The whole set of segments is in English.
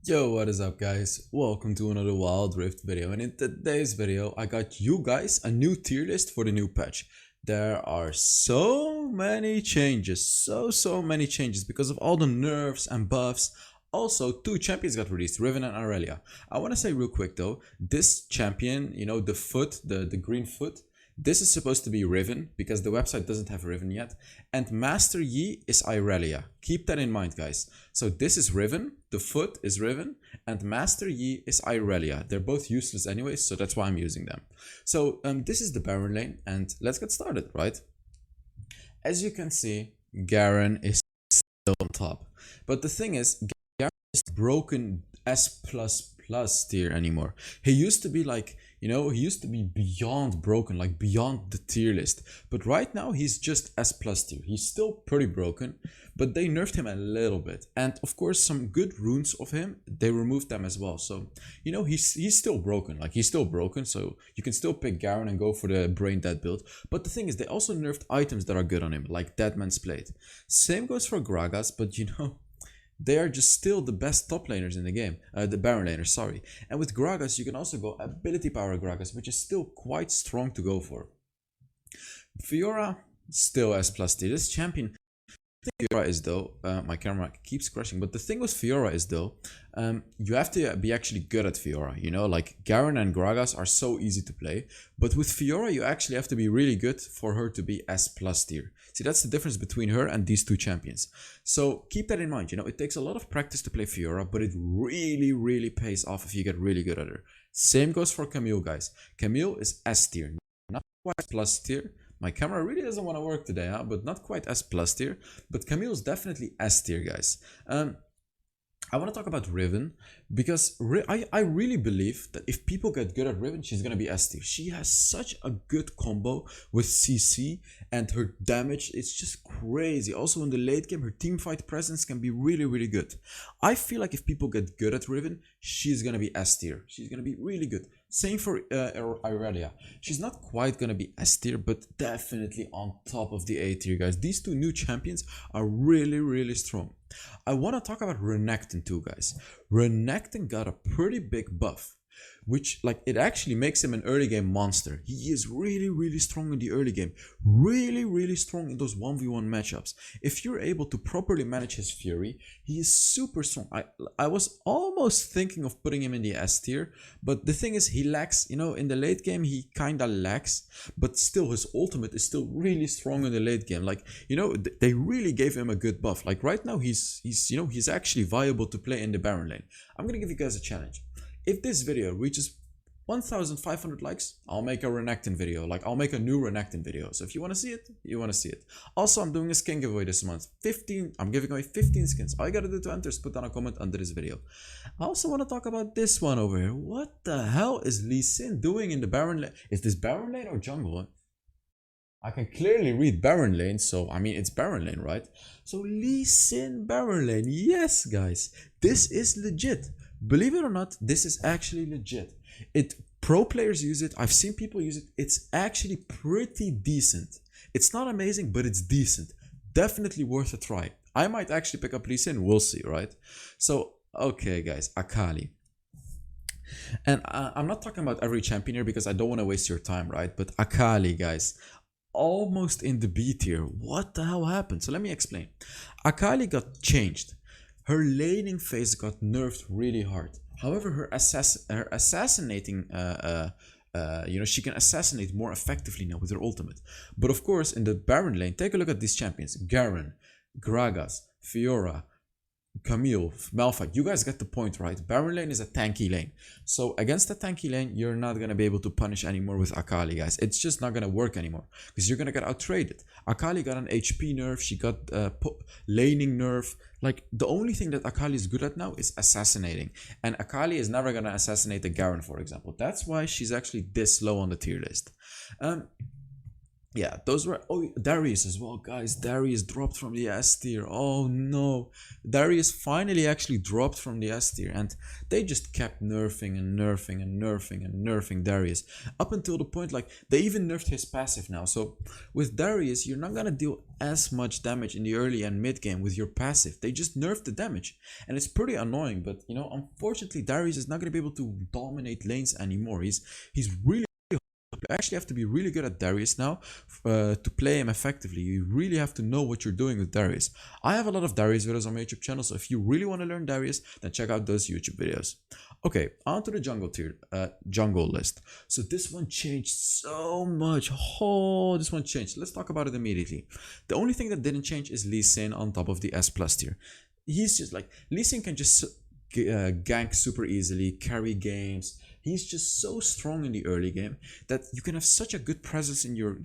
Yo, what is up guys? Welcome to another Wild Rift video, and in today's video I got you guys a new tier list for the new patch. There are so many changes, so many changes because of all the nerfs and buffs. Also, two champions got released, Riven and Aurelia. I want to say real quick though, this champion, the foot, the green foot, this is supposed to be Riven because the website doesn't have Riven yet. And Master Yi is Aurelia. Keep that in mind, guys. So this is Riven, the foot is Riven, and Master Yi is Aurelia. They're both useless anyways, so that's why I'm using them. So this is the Baron lane, and let's get started, right? As you can see, Garen is still on top. But the thing is, Garen is broken S++ tier anymore. He used to be like, he used to be beyond broken, like beyond the tier list. But right now he's just S+ tier. He's still pretty broken, but they nerfed him a little bit. And of course, some good runes of him, they removed them as well. So, he's still broken. Like, he's still broken. So you can still pick Garen and go for the brain dead build. But the thing is, they also nerfed items that are good on him, like Deadman's Plate. Same goes for Gragas, but they are just still the best top laners in the game, the Baron laners, sorry. And with Gragas, you can also go ability power Gragas, which is still quite strong to go for. Fiora, still S+ tier. This champion, Fiora is though, my camera keeps crashing, but the thing with Fiora is though, you have to be actually good at Fiora, like Garen and Gragas are so easy to play, but with Fiora you actually have to be really good for her to be S+ tier. See, that's the difference between her and these two champions. So keep that in mind, it takes a lot of practice to play Fiora, but it really pays off if you get really good at her. Same goes for Camille, guys. Camille is S tier, not quite plus tier. My camera really doesn't want to work today, huh? But not quite S+ tier. But Camille is definitely S tier, guys. I want to talk about Riven because I really believe that if people get good at Riven, she's going to be S tier. She has such a good combo with CC and her damage. It's just crazy. Also in the late game, her teamfight presence can be really good. I feel like if people get good at Riven, she's going to be S tier. She's going to be really good. Same for Aurelia. She's not quite going to be S tier, but definitely on top of the A tier, guys. These two new champions are really strong. I want to talk about Renekton too, guys. Renekton got a pretty big buff, which it actually makes him an early game monster. He is really strong in the early game, really strong in those 1v1 matchups. If you're able to properly manage his fury, he is super strong. I was almost thinking of putting him in the S tier, but the thing is, he lacks, in the late game he kinda lacks, but still his ultimate is still really strong in the late game. They really gave him a good buff. Like right now he's actually viable to play in the Baron lane. I'm gonna give you guys a challenge. If this video reaches 1,500 likes, I'll make a Renekton video. I'll make a new Renekton video. So if you want to see it, you want to see it. Also, I'm doing a skin giveaway this month. I'm giving away 15 skins. All you gotta do to enter is put down a comment under this video. I also want to talk about this one over here. What the hell is Lee Sin doing in the Baron lane? Is this Baron lane or jungle? I can clearly read Baron lane, so it's Baron lane, right? So Lee Sin Baron lane. Yes, guys, this is legit. Believe it or not, this is actually legit. Pro players use it. I've seen people use it. It's actually pretty decent. It's not amazing, but it's decent. Definitely worth a try. I might actually pick up Lee Sin. We'll see, right? So, okay, guys, Akali. And I'm not talking about every champion here because I don't want to waste your time, right? But Akali, guys, almost in the B tier. What the hell happened? So let me explain. Akali got changed. Her laning phase got nerfed really hard. However, her assassinating, she can assassinate more effectively now with her ultimate. But of course, in the Baron lane, take a look at these champions. Garen, Gragas, Fiora, Camille, Malphite, you guys get the point, right? Baron lane is a tanky lane. So against a tanky lane, you're not going to be able to punish anymore with Akali, guys. It's just not going to work anymore because you're going to get out-traded. Akali got an HP nerf. She got laning nerf. The only thing that Akali is good at now is assassinating. And Akali is never going to assassinate the Garen, for example. That's why she's actually this low on the tier list. Yeah, those were. Oh, Darius as well, guys. Darius dropped from the S tier. Oh no, Darius finally actually dropped from the S tier, and they just kept nerfing and nerfing and nerfing and nerfing Darius up until the point like they even nerfed his passive now. So with Darius, you're not gonna deal as much damage in the early and mid game with your passive. They just nerfed the damage, and it's pretty annoying. But you know, unfortunately, Darius is not gonna be able to dominate lanes anymore. He's really. You actually have to be really good at Darius now to play him effectively. You really have to know what you're doing with Darius. I have a lot of Darius videos on my YouTube channel, so if you really want to learn Darius, then check out those YouTube videos. Okay, on to the jungle tier, jungle list. So this one changed so much. Oh, this one changed. Let's talk about it immediately. The only thing that didn't change is Lee Sin on top of the S plus tier. He's just like, Lee Sin can just gank super easily, carry games. He's just so strong in the early game that you can have such a good presence in your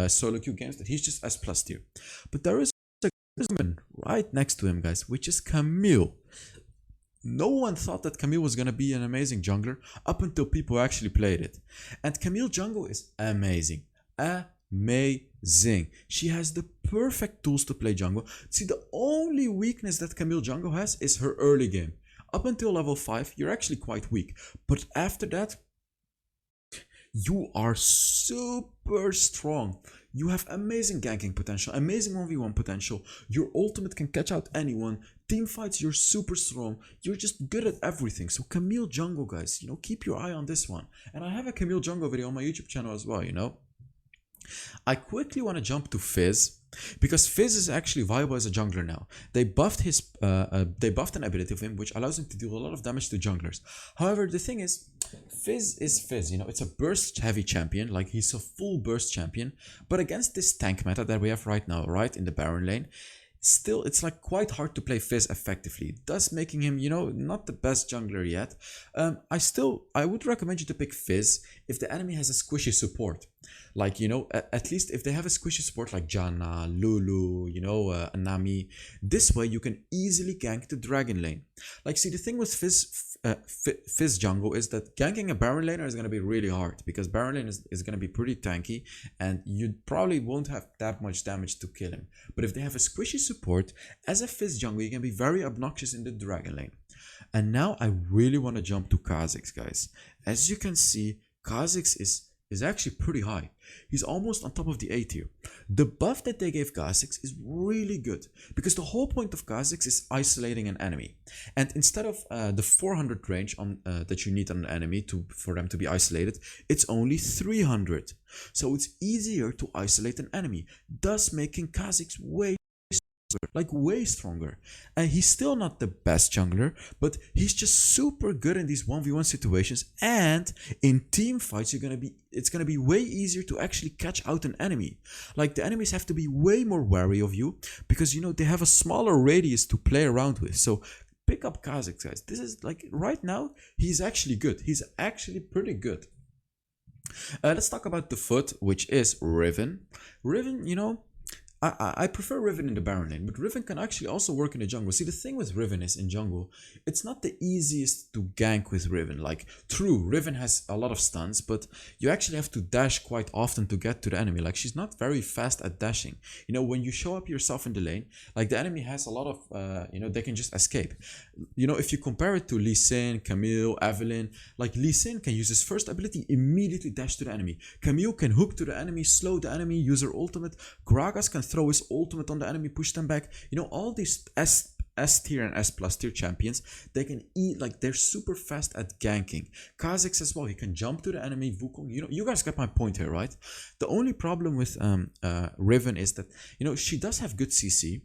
solo queue games that he's just S plus tier. But there is a woman right next to him, guys, which is Camille. No one thought that Camille was gonna be an amazing jungler up until people actually played it. And Camille jungle is amazing. Amazing. She has the perfect tools to play jungle. See, the only weakness that Camille jungle has is her early game. Up until level 5, you're actually quite weak. But after that, you are super strong. You have amazing ganking potential, amazing 1v1 potential. Your ultimate can catch out anyone. Team fights, you're super strong. You're just good at everything. So Camille jungle, guys, you know, keep your eye on this one. And I have a Camille jungle video on my YouTube channel as well, you know. I quickly want to jump to Fizz because Fizz is actually viable as a jungler now. They buffed an ability of him which allows him to deal a lot of damage to junglers. However, the thing is Fizz, you know, it's a burst heavy champion, like he's a full burst champion, but against this tank meta that we have right now, right in the Baron lane, still it's like quite hard to play Fizz effectively, thus making him, you know, not the best jungler yet. I would recommend you to pick Fizz if the enemy has a squishy support, like, you know, at least if they have a squishy support like Janna, Lulu, you know, Anami. This way you can easily gank the dragon lane. Like, see, the thing with Fizz jungle is that ganking a Baron laner is going to be really hard because Baron lane is going to be pretty tanky and you probably won't have that much damage to kill him. But if they have a squishy support as a Fizz jungle, you can be very obnoxious in the dragon lane. And now I really want to jump to Kha'Zix, guys. As you can see, Kha'Zix is actually pretty high. He's almost on top of the A tier. The buff that they gave Kha'Zix is really good because the whole point of Kha'Zix is isolating an enemy. And instead of the 400 range on that you need on an enemy for them to be isolated, it's only 300. So it's easier to isolate an enemy, thus making Kha'Zix way stronger. And he's still not the best jungler, but he's just super good in these 1v1 situations, and in team fights it's gonna be way easier to actually catch out an enemy. Like, the enemies have to be way more wary of you because, you know, they have a smaller radius to play around with. So pick up Kha'Zix, guys. This is like, right now he's actually good. He's actually pretty good. Let's talk about the foot, which is Riven. Riven, you know, I prefer Riven in the Baron lane, but Riven can actually also work in the jungle. See, the thing with Riven is in jungle, it's not the easiest to gank with Riven. Like, true, Riven has a lot of stuns, but you actually have to dash quite often to get to the enemy. Like, she's not very fast at dashing. You know, when you show up yourself in the lane, like, the enemy has a lot of, you know, they can just escape. You know, if you compare it to Lee Sin, Camille, Evelynn, like, Lee Sin can use his first ability, immediately dash to the enemy. Camille can hook to the enemy, slow the enemy, use her ultimate. Gragas can throw his ultimate on the enemy, push them back. You know, all these S tier and S plus tier champions, they can eat, like, they're super fast at ganking. Kha'Zix as well, he can jump to the enemy. Wukong, you know, you guys get my point here, right? The only problem with Riven is that, you know, she does have good CC,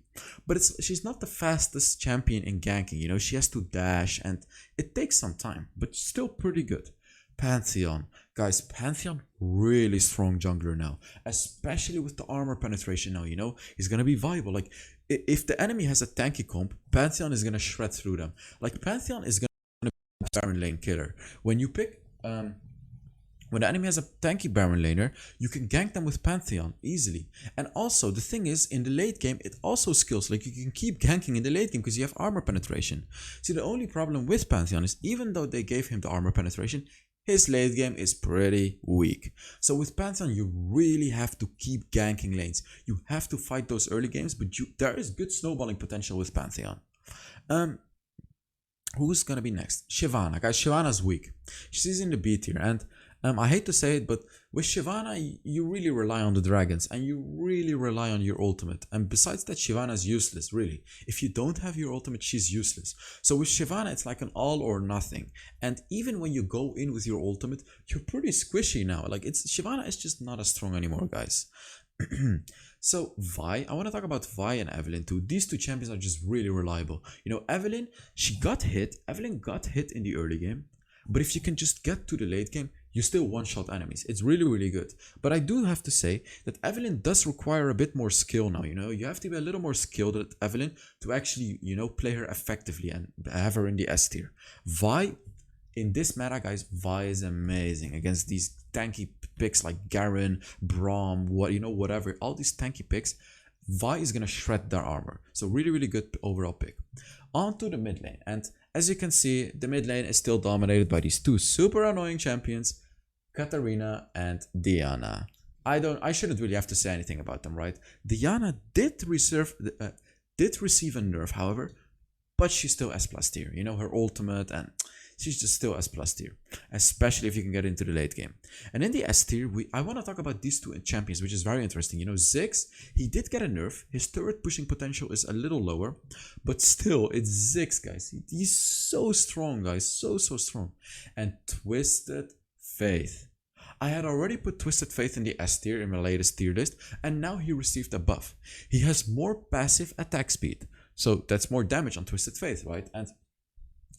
but she's not the fastest champion in ganking. You know, she has to dash and it takes some time, but still pretty good. Pantheon. Guys, Pantheon, really strong jungler now. Especially with the armor penetration now, you know. He's gonna be viable. Like, if the enemy has a tanky comp, Pantheon is gonna shred through them. Like, Pantheon is gonna be a Baron lane killer. When you pick... when the enemy has a tanky Baron laner, you can gank them with Pantheon easily. And also, the thing is, in the late game, it also skills. Like, you can keep ganking in the late game because you have armor penetration. See, the only problem with Pantheon is, even though they gave him the armor penetration, his late game is pretty weak. So with Pantheon, you really have to keep ganking lanes. You have to fight those early games, but there is good snowballing potential with Pantheon. Who's gonna be next? Shyvana. Guys, Shyvana's weak. She's in the B tier, and I hate to say it, but with Shyvana, you really rely on the dragons, and you really rely on your ultimate. And besides that, Shyvana's useless, really. If you don't have your ultimate, she's useless. So with Shyvana, it's like an all or nothing. And even when you go in with your ultimate, you're pretty squishy now. Like, Shyvana is just not as strong anymore, guys. So Vi, I want to talk about Vi and Evelynn too. These two champions are just really reliable. You know, Evelynn got hit in the early game, but if you can just get to the late game, you still one-shot enemies. It's really, really good. But I do have to say that Evelynn does require a bit more skill now, you know. You have to be a little more skilled at Evelynn to actually, you know, play her effectively and have her in the S tier. Vi, in this meta, guys, Vi is amazing against these tanky picks like Garen, Braum, whatever. All these tanky picks, Vi is gonna shred their armor. So really, really good overall pick. On to the mid lane, and as you can see, the mid lane is still dominated by these two super annoying champions, Katarina and Diana. I shouldn't really have to say anything about them, right? Diana did receive a nerf, however, but she's still S+ tier. You know, her ultimate, and she's just still S+ tier, especially if you can get into the late game. And in the S tier, I want to talk about these two champions, which is very interesting. You know, Ziggs, he did get a nerf. His turret pushing potential is a little lower, but still, it's Ziggs, guys. He's so strong, guys, so strong. And Twisted Faith. I had already put Twisted Faith in the S tier in my latest tier list, and now he received a buff. He has more passive attack speed, so that's more damage on Twisted Faith, right? And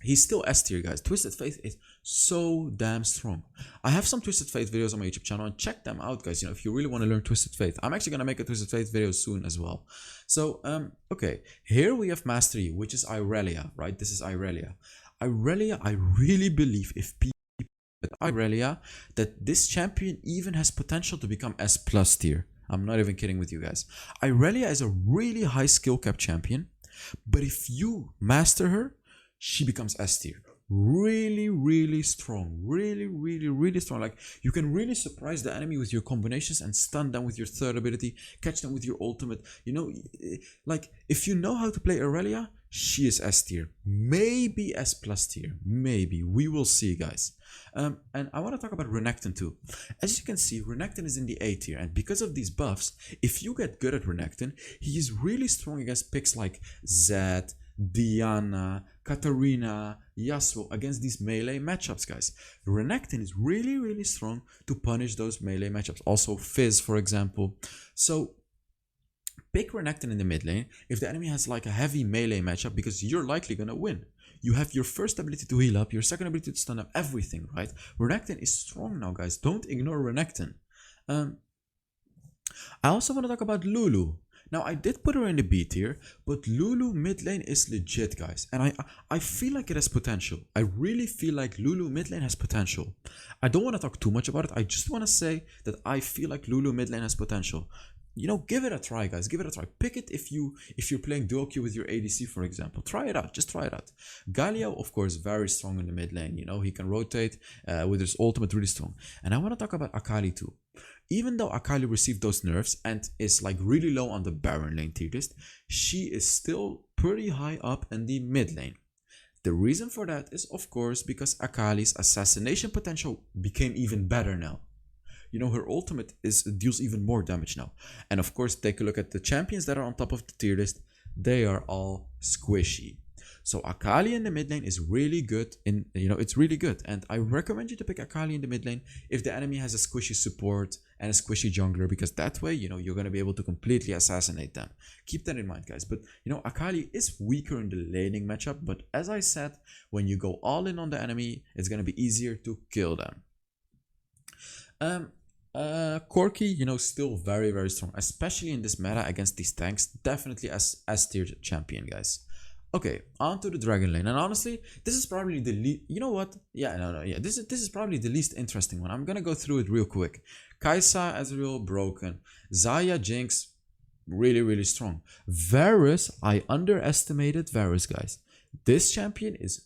he's still S tier, guys. Twisted Faith is so damn strong. I have some Twisted Faith videos on my YouTube channel, and check them out, guys. You know, if you really want to learn Twisted Faith, I'm actually gonna make a Twisted Faith video soon as well. So, okay, here we have Mastery, which is Irelia, right? This is Irelia. Irelia, I really believe if people at Irelia that this champion even has potential to become S+ tier. I'm not even kidding with you guys. Irelia is a really high skill cap champion, but if you master her, she becomes S tier. Really strong. Really strong. Like, you can really surprise the enemy with your combinations and stun them with your third ability, catch them with your ultimate. You know, like, if you know how to play Aurelia, she is S tier. Maybe S+ tier. Maybe. We will see, guys. And I want to talk about Renekton too. As you can see, Renekton is in the A tier, and because of these buffs, if you get good at Renekton, he is really strong against picks like Zed, Diana, Katarina, Yasuo, against these melee matchups, guys. Renekton is really strong to punish those melee matchups. Also Fizz, for example. So pick Renekton in the mid lane if the enemy has like a heavy melee matchup, because you're likely gonna win. You have your first ability to heal up, your second ability to stun up, everything, right? Renekton is strong now, guys. Don't ignore Renekton. I also want to talk about Lulu. Now, I did put her in the B tier, but Lulu mid lane is legit, guys. And I feel like it has potential. I really feel like Lulu mid lane has potential. I don't want to talk too much about it. I just want to say that I feel like Lulu mid lane has potential. You know, give it a try, guys. Give it a try. Pick it if you're playing duo queue with your ADC, for example. Try it out. Just try it out. Galio, of course, very strong in the mid lane. You know, he can rotate with his ultimate, really strong. And I want to talk about Akali too. Even though Akali received those nerfs and is like really low on the Baron lane tier list, she is still pretty high up in the mid lane. The reason for that is, of course, because Akali's assassination potential became even better now. You know, her ultimate deals even more damage now. And of course, take a look at the champions that are on top of the tier list. They are all squishy. So Akali in the mid lane is really good. It's really good. And I recommend you to pick Akali in the mid lane if the enemy has a squishy support and a squishy jungler, because that way, you're going to be able to completely assassinate them. Keep that in mind, guys. But, Akali is weaker in the laning matchup. But as I said, when you go all in on the enemy, it's going to be easier to kill them. Corki, still very strong, especially in this meta against these tanks. Definitely as S-tier champion, guys. Okay, on to the Dragon lane. And honestly, this is probably the least... You know what? This is probably the least interesting one. I'm gonna go through it real quick. Kai'Sa, Ezreal, broken. Xayah, Jinx, really strong. Varus, I underestimated Varus, guys. This champion is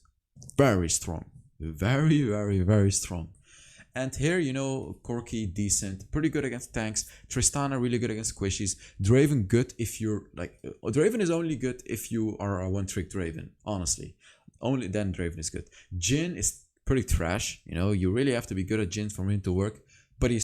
very strong. Very strong. And here, you know, Corki decent, pretty good against tanks. Tristana really good against squishies. Draven good if you're like Draven is only good if you are a one-trick Draven. Honestly, only then Draven is good. Jhin is pretty trash. You know, you really have to be good at Jhin for him to work. But he's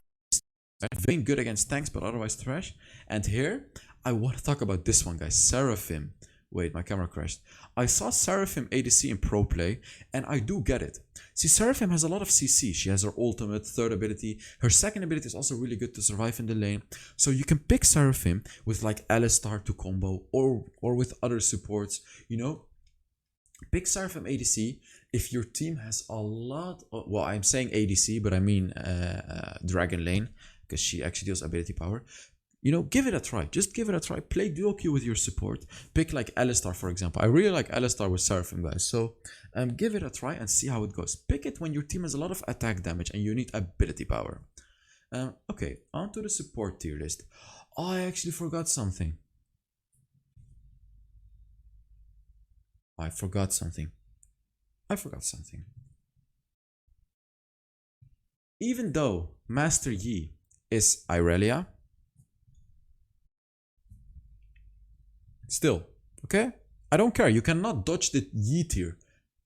very good against tanks, but otherwise trash. And here, I want to talk about this one, guys. Seraphim. Wait, my camera crashed. I saw Seraphim ADC in pro play, and I do get it. See, Seraphim has a lot of CC. She has her ultimate, third ability. Her second ability is also really good to survive in the lane. So you can pick Seraphim with like Alistar to combo, or with other supports, you know. Pick Seraphim ADC if your team has a lot of, well, I'm saying ADC, but I mean Dragon Lane, because she actually deals ability power. You know, give it a try. Just give it a try. Play duo queue with your support. Pick like Alistar, for example. I really like Alistar with Seraphim, guys. So give it a try and see how it goes. Pick it when your team has a lot of attack damage and you need ability power. Okay, on to the support tier list. Oh, I actually forgot something. I forgot something. I forgot something. Even though Master Yi is Irelia, still, okay? I don't care. You cannot dodge the Yi tier.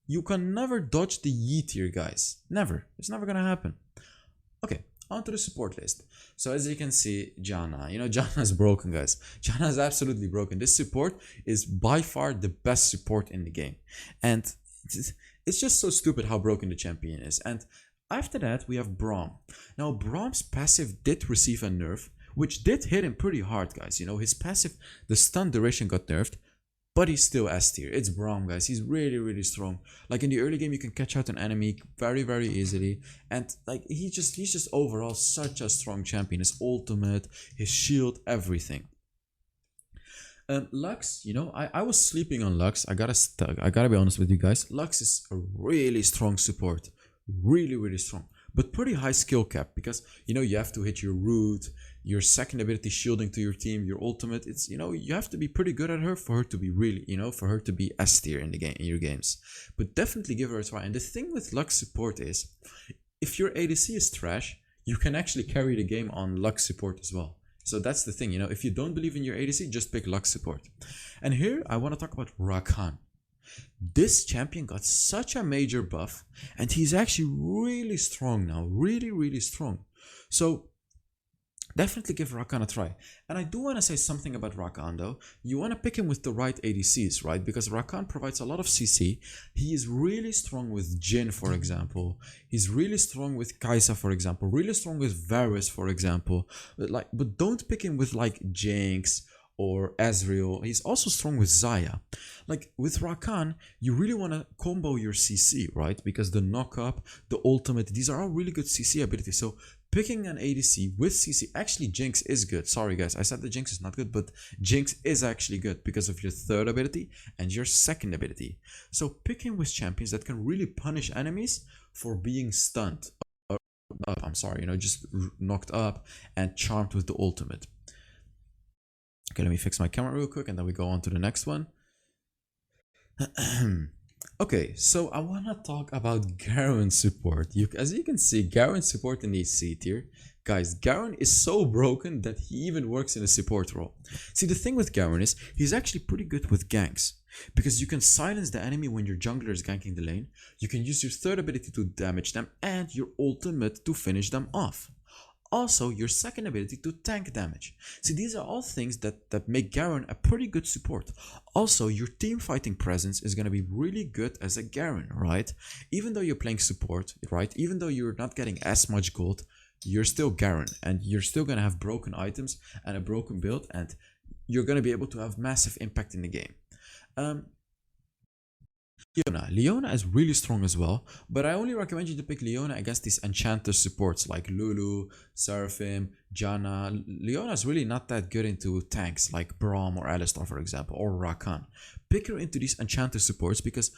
You can never dodge the Yi tier, guys. Never. It's never gonna happen. Okay, onto the support list. So as you can see, Janna. You know, Janna is broken, guys. Janna is absolutely broken. This support is by far the best support in the game. And it's just so stupid how broken the champion is. And after that, we have Braum. Now, Braum's passive did receive a nerf, which did hit him pretty hard, guys. You know, his passive, the stun duration got nerfed, but he's still S tier. It's Braum, guys. He's really, really strong. Like in the early game, you can catch out an enemy very, very easily. And like he's just overall such a strong champion. His ultimate, his shield, everything. Lux, you know, I was sleeping on Lux. I gotta be honest with you guys. Lux is a really strong support. Really, really strong. But pretty high skill cap because, you know, you have to hit your root, your second ability shielding to your team, your ultimate. It's, you know, you have to be pretty good at her for her to be really, you know, for her to be S tier in the game, in your games. But definitely give her a try. And the thing with Lux support is, if your ADC is trash, you can actually carry the game on Lux support as well. So that's the thing, you know, if you don't believe in your ADC, just pick Lux support. And here I want to talk about Rakan. This champion got such a major buff and he's actually really strong now, really, really strong. So definitely give Rakan a try. And I do want to say something about Rakan though. You want to pick him with the right ADCs, right? Because Rakan provides a lot of CC. He is really strong with Jhin, for example. He's really strong with Kai'Sa, for example. Really strong with Varus, for example. But don't pick him with like Jinx or Ezreal. He's also strong with Xayah. Like with Rakan, you really want to combo your CC, right? Because the knock up, the ultimate, these are all really good CC abilities. So picking an ADC with CC, actually Jinx is good. Sorry guys, I said the Jinx is not good, but Jinx is actually good because of your third ability and your second ability. So picking with champions that can really punish enemies for being stunned. I'm sorry, you know, just knocked up and charmed with the ultimate. Okay, let me fix my camera real quick and then we go on to the next one. Okay, so I want to talk about Garen support. As you can see, Garen support in the C tier. Guys, Garen is so broken that he even works in a support role. See, the thing with Garen is he's actually pretty good with ganks. Because you can silence the enemy when your jungler is ganking the lane. You can use your third ability to damage them and your ultimate to finish them off. Also, your second ability to tank damage. See, these are all things that make Garen a pretty good support. Also, your team fighting presence is going to be really good as a Garen, right? Even though you're playing support, right? Even though you're not getting as much gold, you're still Garen. And you're still going to have broken items and a broken build. And you're going to be able to have massive impact in the game. Leona is really strong as well, but I only recommend you to pick Leona against these enchanter supports like Lulu, Seraphim, Janna. Leona is really not that good into tanks like Braum or Alistar, for example, or Rakan. Pick her into these enchanter supports because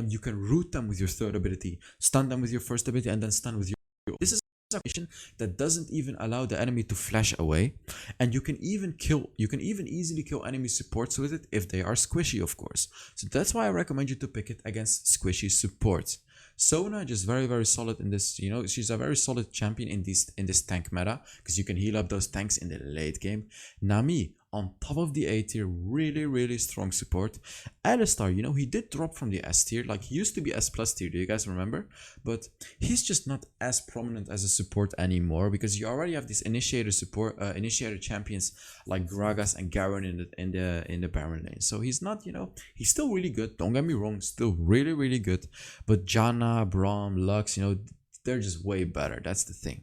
you can root them with your third ability, stun them with your first ability, and then stun with your... This is a combination that doesn't even allow the enemy to flash away, and you can even easily kill enemy supports with it if they are squishy, of course. So that's why I recommend you to pick it against squishy supports. Sona just very solid in this, you know, she's a very solid champion in this tank meta because you can heal up those tanks in the late game. Nami on top of the A tier, really strong support. Alistar, you know, he did drop from the S tier, like he used to be S plus tier, do you guys remember? But he's just not as prominent as a support anymore because you already have these initiator support, initiator champions like Gragas and Garen in the Baron lane. So he's not, you know, he's still really good. Don't get me wrong, still really good. But Janna, Braum, Lux, you know, they're just way better. That's the thing.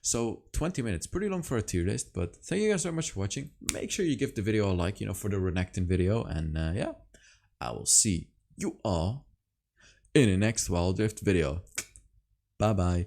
So 20 minutes, pretty long for a tier list, but thank you guys so much for watching. Make sure you give the video a like, you know, for the Renekton video, and yeah, I will see you all in the next Wild Rift video. Bye bye.